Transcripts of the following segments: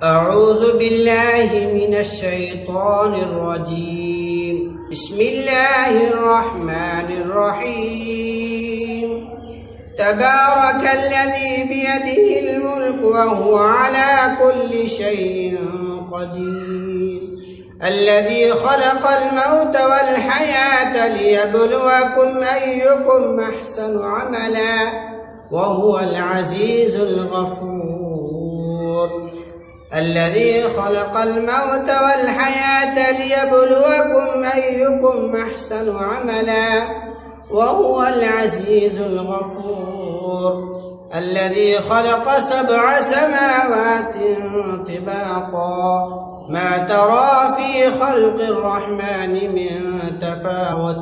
أعوذ بالله من الشيطان الرجيم. بسم الله الرحمن الرحيم. تبارك الذي بيده الملك وهو على كل شيء قدير، الذي خلق الموت والحياة ليبلوكم أيكم أحسن عملا وهو العزيز الغفور. الذي خلق الموت والحياة ليبلوكم أيكم أحسن عملا وهو العزيز الغفور. الذي خلق 7 سماوات طباقا ما ترى في خلق الرحمن من تفاوت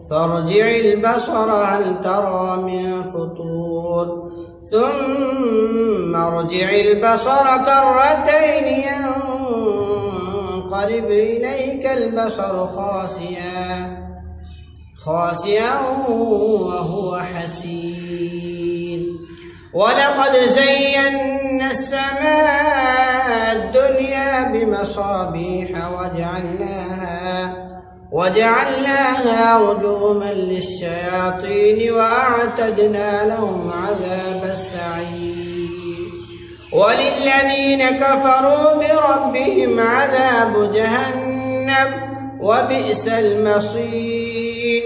فارجع البصر هل ترى من فطور ثم ارجع البصر كرتين ينقلب إليك البصر خاسئا وهو حسير. ولقد زينا السماء الدنيا بمصابيح وجعلناها رجوما للشياطين وأعتدنا لهم عذاب السعير. وللذين كفروا بربهم عذاب جهنم وبئس المصير.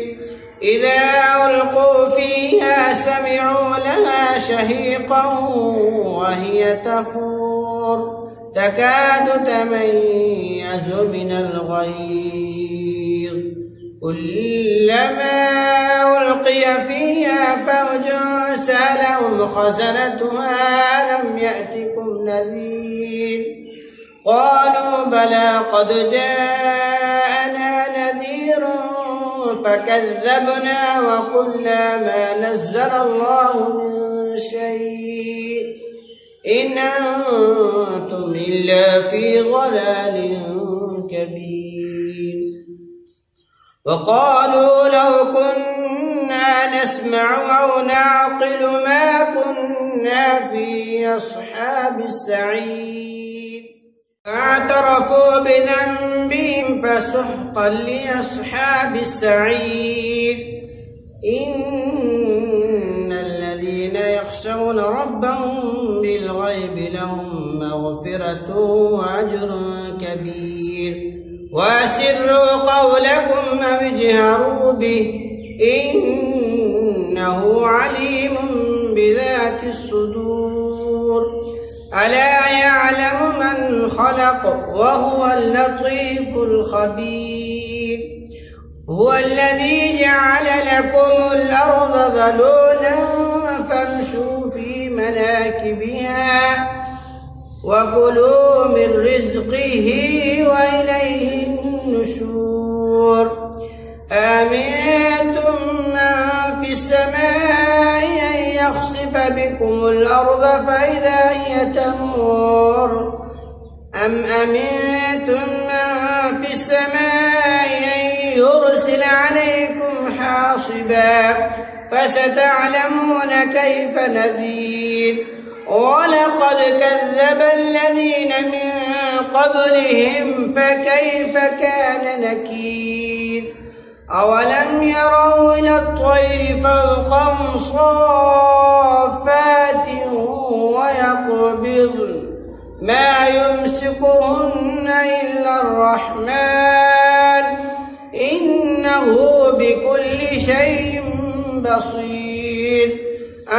إذا ألقوا فيها سمعوا لها شهيقا وهي تفور تكاد تميز من الغيظ كلما ألقي فيها فوج سألهم خزنتها ألم يأتكم نذير قالوا بلى قد جاءنا نذير فكذبنا وقلنا ما نزل الله من شيء إن أنتم إلا في ضلال كبير. وقالوا لو كنا نسمع أو نعقل ما كنا في أصحاب السعير فاعترفوا بذنبهم فسحقا لأصحاب السعير. إن الذين يخشون ربهم بالغيب لهم مغفرة وأجر كبير. وأسروا قولكم أو اجهروا به إنه عليم بذات الصدور. ألا يعلم من خلق وهو اللطيف الخبير. هو الذي جعل لكم الأرض ذلولا فامشوا في مناكبها وكلوا من رزقه وإليه النشور. آمنتم من في السماء أن يخسف بكم الأرض فإذا هي تمور أم أمنتم من في السماء أن يرسل عليكم حاصبا فستعلمون كيف نذير. ولقد كذب الذين من قبلهم فكيف كان نكير. أولم يروا إلى الطير فوقهم صافات ويقبضن ما يمسكهن إلا الرحمن إنه بكل شيء بصير.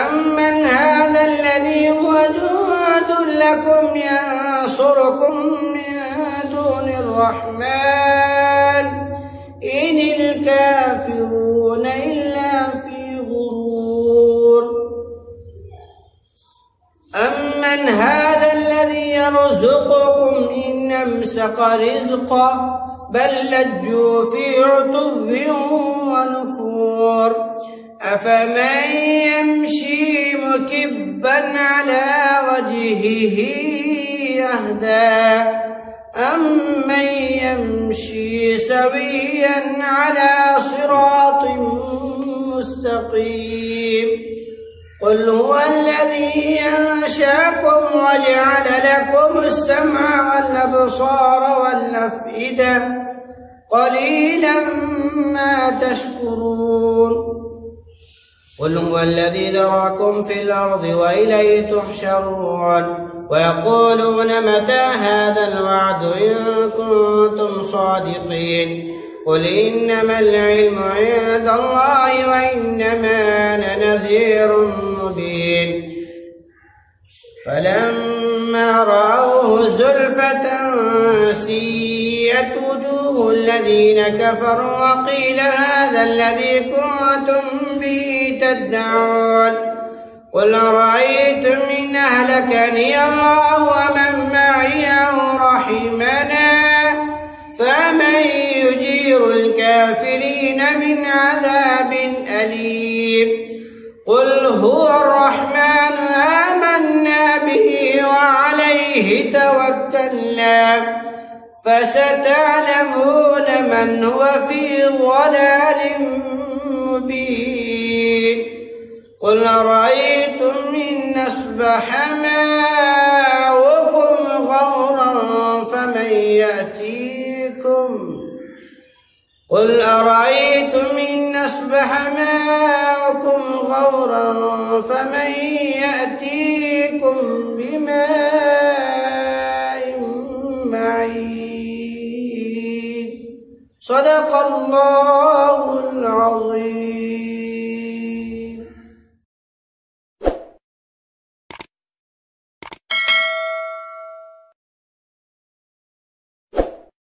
أمن هذا الذي هو جند لكم ينصركم من دون الرحمن إن الكافرون إلا في غرور. أمن هذا الذي يرزقكم إن أمسك رزقه بل لجوا في عتو ونفور. أفمن يمشي مكبا على وجهه يهدى أمن يمشي سويا على صراط مستقيم. قل هو الذي أنشأكم وجعل لكم السمع الأبصار والأفئدة قليلا ما تشكرون قل هو الذي ذراكم في الأرض وإليه تحشرون ويقولون متى هذا الوعد إن كنتم صادقين قل إنما العلم عند الله وإنما أنا نذير مبين فلما رأوه زلفة سيئت وجوه الذين كفروا وقيل هذا الذي كنتم به تدعون قل أرأيتم إن أهلكني الله ومن معي أو رحمنا فمن يجير الكافرين من عذاب أليم قل هو الرحمن آمنا به وعليه توكلنا فستعلمون من هو في ضلال مبين قل أرأيتم إن أصبح ماؤكم غورا فمن يأتيكم قل أرأيتم إن أصبح ماؤكم غورا فمن يأتيكم بماء معين صدق الله